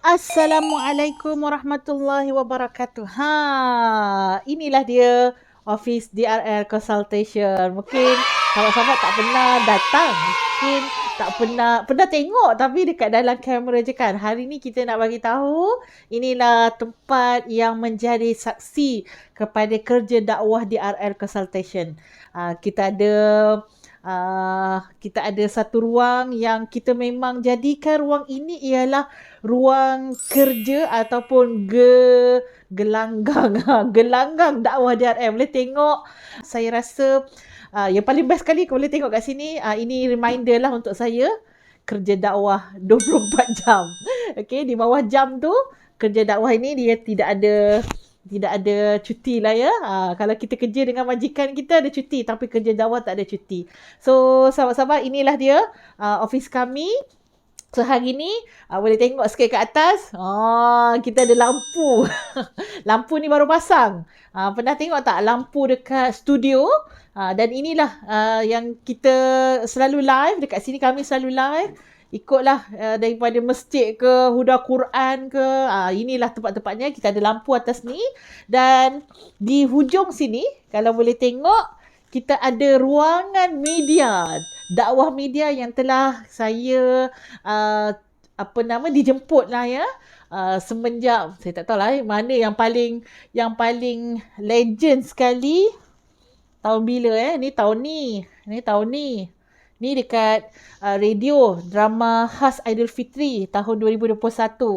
Assalamualaikum warahmatullahi wabarakatuh. Inilah dia office DRL Consultation. Mungkin sahabat-sahabat tak pernah datang. Mungkin tak pernah tengok tapi dekat dalam kamera je kan. Hari ni kita nak bagi tahu inilah tempat yang menjadi saksi kepada kerja dakwah DRL Consultation. Kita ada satu ruang yang kita memang jadikan ruang ini ialah ruang kerja ataupun gelanggang dakwah DRM. Boleh tengok, saya rasa yang paling best sekali kalau boleh tengok kat sini, ini reminder lah untuk saya kerja dakwah 24 jam. Okay, di bawah jam tu kerja dakwah ini dia tidak ada cuti lah ya. Kalau kita kerja dengan majikan kita ada cuti, tapi kerja dakwah tak ada cuti. So sahabat-sahabat, inilah dia office kami. So hari ni boleh tengok sikit ke atas. Kita ada lampu. Lampu ni baru pasang. Pernah tengok tak lampu dekat studio? Dan inilah yang kita selalu live. Dekat sini kami selalu live. Ikutlah daripada masjid ke, huda Quran ke. Inilah tempat-tempatnya. Kita ada lampu atas ni. Dan di hujung sini, kalau boleh tengok, kita ada ruangan media. Dakwah media yang telah saya dijemput lah ya. Semenjak saya tak tahu lah mana yang paling legend sekali. Tahun bila ni tahun ni. Ni dekat radio drama khas Aidilfitri tahun 2021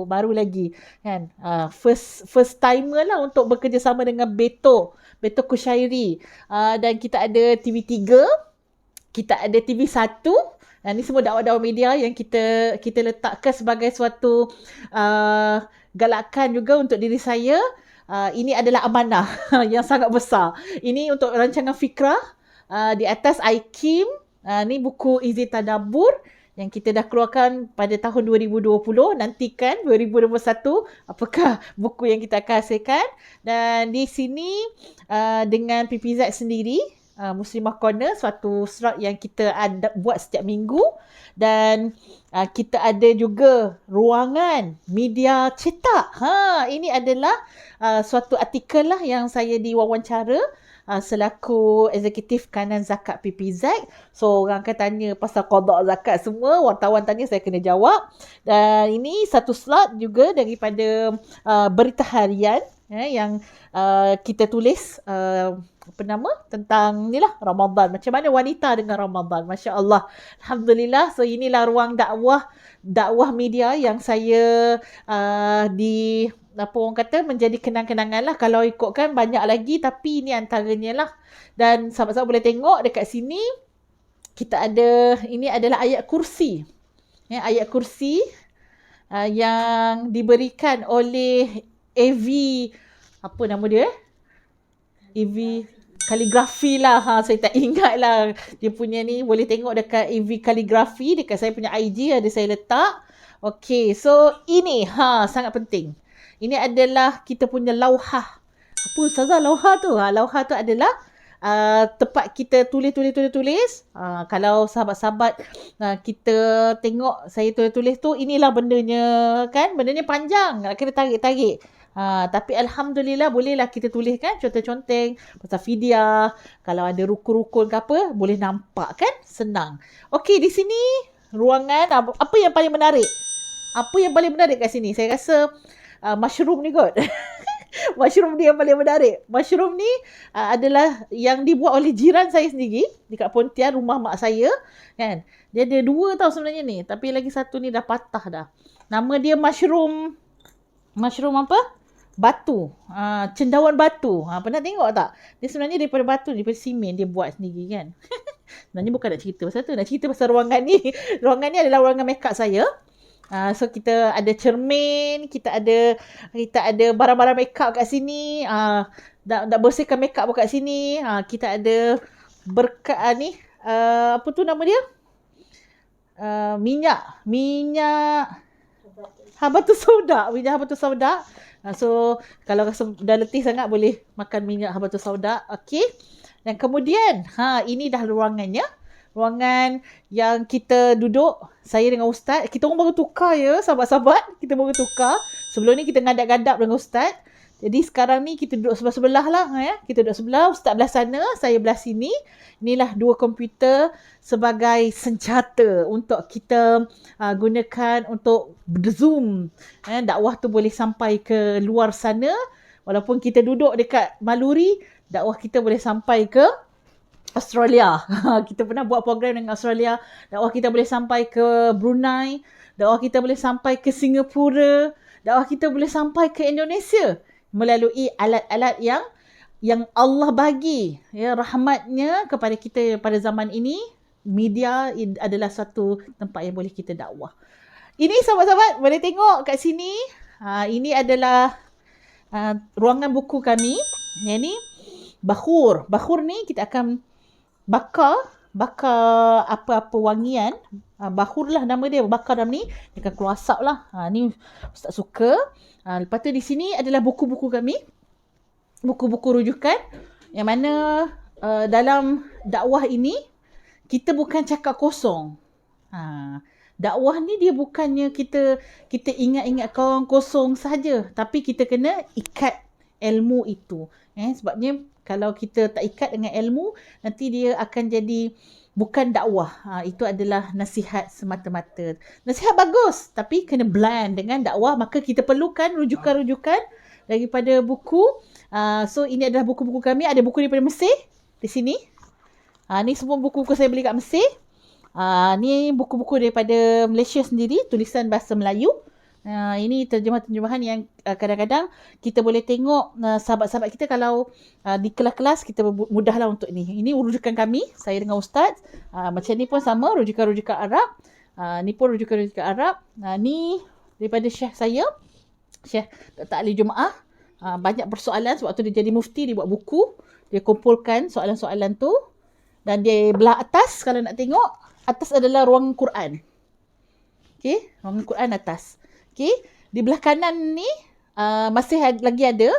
baru lagi kan. First timer lah untuk bekerjasama dengan Beto Kushairi. Dan kita ada TV3, kita ada TV1. Ini semua dakwah-dakwah media yang kita letakkan sebagai suatu galakan juga untuk diri saya. Ini adalah amanah yang sangat besar. Ini untuk rancangan fikrah. Di atas IKIM. Ni buku Izi Tadabbur yang kita dah keluarkan pada tahun 2020. Nantikan 2021 apakah buku yang kita akan hasilkan. Dan di sini dengan PPZ sendiri, Muslimah Corner, suatu slot yang kita ada buat setiap minggu. Dan kita ada juga ruangan media cetak. Ini adalah suatu artikel lah yang saya diwawancara selaku eksekutif kanan zakat PPZ. So orang akan tanya pasal qada zakat semua, wartawan tanya saya kena jawab. Dan ini satu slot juga daripada berita harian yang kita tulis tentang inilah Ramadan. Macam mana wanita dengan Ramadan. Masya Allah. Alhamdulillah. So inilah ruang dakwah media yang saya menjadi kenang-kenangan lah. Kalau ikutkan banyak lagi, tapi ini antaranya lah. Dan sahabat-sahabat boleh tengok dekat sini, ini adalah ayat kursi. Ayat kursi yang diberikan oleh AV, apa nama dia? AV kaligrafi lah. Saya tak ingat lah dia punya ni. Boleh tengok dekat AV kaligrafi, dekat saya punya IG ada saya letak. Okay, so ini sangat penting. Ini adalah kita punya lauhah. Apa Ustazah lauhah tu? Lauhah tu adalah tempat kita tulis. Kalau sahabat-sahabat kita tengok saya tulis tu, inilah bendanya kan. Bendanya panjang, nak kena tarik-tarik. Tapi Alhamdulillah bolehlah kita tulis kan, conteng-conteng pasal fidyah. Kalau ada rukun-rukun ke apa, boleh nampak kan, senang. Okey, di sini ruangan, apa yang paling menarik? Apa yang paling menarik kat sini? Saya rasa mushroom ni kot. Mushroom ni yang paling menarik. Mushroom ni adalah yang dibuat oleh jiran saya sendiri dekat Pontian, rumah mak saya kan. Dia ada 2 tau sebenarnya ni, tapi lagi satu ni dah patah dah. Nama dia mushroom apa? Batu. Cendawan batu. Pernah tengok tak? Dia sebenarnya daripada batu, daripada simen dia buat sendiri kan. Sebenarnya bukan nak cerita pasal tu, nak cerita pasal ruangan ni. Ruangan ni adalah ruangan make up saya. So kita ada cermin, kita ada barang-barang make up kat sini. Nak bersihkan make up pun kat sini. Kita ada berkat ni, apa tu nama dia? Minyak habatus sauda. Minyak habatus sauda. So kalau rasa dah letih sangat boleh makan minyak habatus sauda. Okey. Dan kemudian ini dah ruangannya. ruangan yang kita duduk, saya dengan Ustaz. Kita orang baru tukar ya, sahabat-sahabat. Kita baru tukar. Sebelum ni kita ngadap-gadap dengan Ustaz. Jadi sekarang ni kita duduk sebelah-sebelah lah ya. Kita duduk sebelah, Ustaz belah sana, saya belah sini. Inilah dua komputer sebagai senjata untuk kita gunakan untuk Zoom. Dakwah tu boleh sampai ke luar sana. Walaupun kita duduk dekat Maluri, dakwah kita boleh sampai ke Australia. Kita pernah buat program dengan Australia. Dakwah kita boleh sampai ke Brunei. Dakwah kita boleh sampai ke Singapura. Dakwah kita boleh sampai ke Indonesia melalui alat-alat yang Allah bagi, ya, rahmatnya kepada kita pada zaman ini. Media adalah satu tempat yang boleh kita dakwah. Ini sahabat-sahabat boleh tengok kat sini. Ini adalah ruangan buku kami. Yang ni bakhur. Bakhur ni kita akan bakar apa-apa wangian. Bakhur lah nama dia, bakar dalam ni. Dia akan keluar asap lah. Ni Ustaz suka. Lepas tu di sini adalah buku-buku kami. Buku-buku rujukan. Yang mana dalam dakwah ini, kita bukan cakap kosong. Dakwah ni dia bukannya kita ingat-ingat kawan kosong saja. Tapi kita kena ikat ilmu itu. Sebabnya kalau kita tak ikat dengan ilmu, nanti dia akan jadi bukan dakwah. Itu adalah nasihat semata-mata. Nasihat bagus, tapi kena blend dengan dakwah. Maka kita perlukan rujukan-rujukan daripada buku. So ini adalah buku-buku kami. Ada buku daripada Mesir di sini. Ni semua buku-buku saya beli kat Mesir. Ni buku-buku daripada Malaysia sendiri, tulisan bahasa Melayu. Ini terjemahan-terjemahan yang kadang-kadang kita boleh tengok sahabat-sahabat kita kalau di kelas-kelas kita mudahlah untuk ni. Ini rujukan kami, saya dengan Ustaz. Macam ni pun sama, rujukan-rujukan Arab. Ni pun rujukan-rujukan Arab. Ni daripada Syekh saya, Syekh Dr. Ali Jumaah. Banyak persoalan sebab tu dia jadi mufti, dia buat buku. Dia kumpulkan soalan-soalan tu. Dan dia belah atas, kalau nak tengok, atas adalah ruangan Quran. Okay, ruangan Quran atas. Okay, di belah kanan ni masih lagi ada.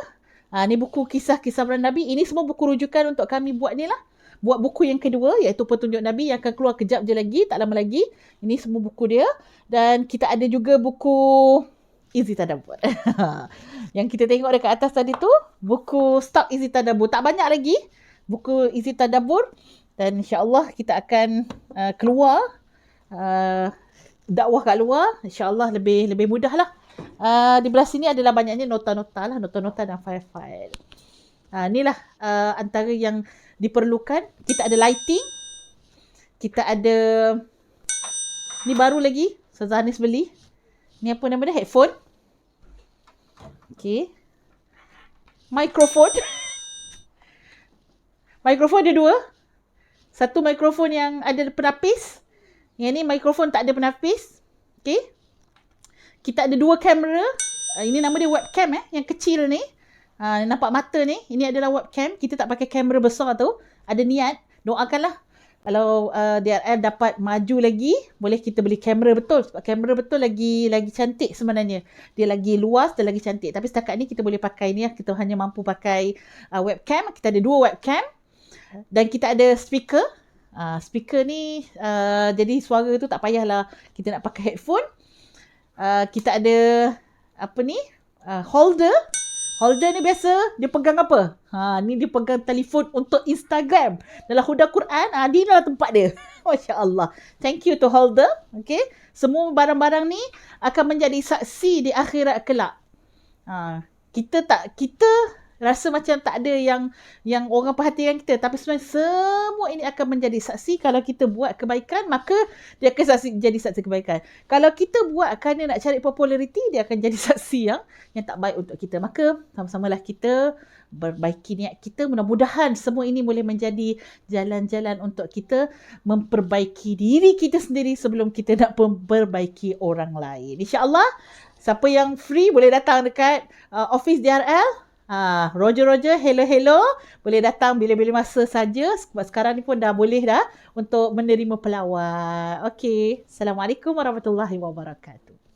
Ni buku kisah-kisah para Nabi. Ini semua buku rujukan untuk kami buat ni lah. Buat buku yang kedua, iaitu Petunjuk Nabi yang akan keluar kejap je lagi, tak lama lagi. Ini semua buku dia. Dan kita ada juga buku Easy Tadabbur. Yang kita tengok dekat atas tadi tu, buku stok Easy Tadabbur. Tak banyak lagi buku Easy Tadabbur. Dan insya-Allah kita akan keluar dakwah kat luar, insya-Allah lebih mudah lah. Di belah sini adalah banyaknya nota-nota lah, nota-nota dan file-file. Inilah antara yang diperlukan. Kita ada lighting. Kita ada, ni baru lagi, Ustazah Anis beli. Ni apa nama dia? Headphone. Okay. Mikrofon. Mikrofon ada dua. Satu mikrofon yang ada penapis. Yang ni mikrofon tak ada penapis. Okay. Kita ada dua kamera. Ini nama dia webcam yang kecil ni. Nampak mata ni. Ini adalah webcam. Kita tak pakai kamera besar tu. Ada niat. Doakanlah. Kalau DRL dapat maju lagi, boleh kita beli kamera betul. Sebab kamera betul lagi cantik sebenarnya. Dia lagi luas dan lagi cantik. Tapi setakat ni kita boleh pakai ni. Kita hanya mampu pakai webcam. Kita ada dua webcam. Dan kita ada speaker. Speaker ni jadi suara tu tak payahlah kita nak pakai headphone. Kita ada apa ni? Holder. Holder ni biasa dia pegang apa? Ni dia pegang telefon untuk Instagram. Dalam Huda Quran, di dalam tempat dia. Masya-Allah. Thank you to holder. Okay. Semua barang-barang ni akan menjadi saksi di akhirat kelak. Kita rasa macam tak ada yang orang perhatikan kita. Tapi sebenarnya semua ini akan menjadi saksi. Kalau kita buat kebaikan, maka dia akan jadi saksi kebaikan. Kalau kita buat kerana nak cari populariti, dia akan jadi saksi yang tak baik untuk kita. Maka sama-samalah kita perbaiki niat kita. Mudah-mudahan semua ini boleh menjadi jalan-jalan untuk kita memperbaiki diri kita sendiri sebelum kita nak memperbaiki orang lain. InsyaAllah, siapa yang free boleh datang dekat office DRL. Roger, hello. Boleh datang bila-bila masa saja. Sebab sekarang ni pun dah boleh dah untuk menerima pelawat. Okey. Assalamualaikum warahmatullahi wabarakatuh.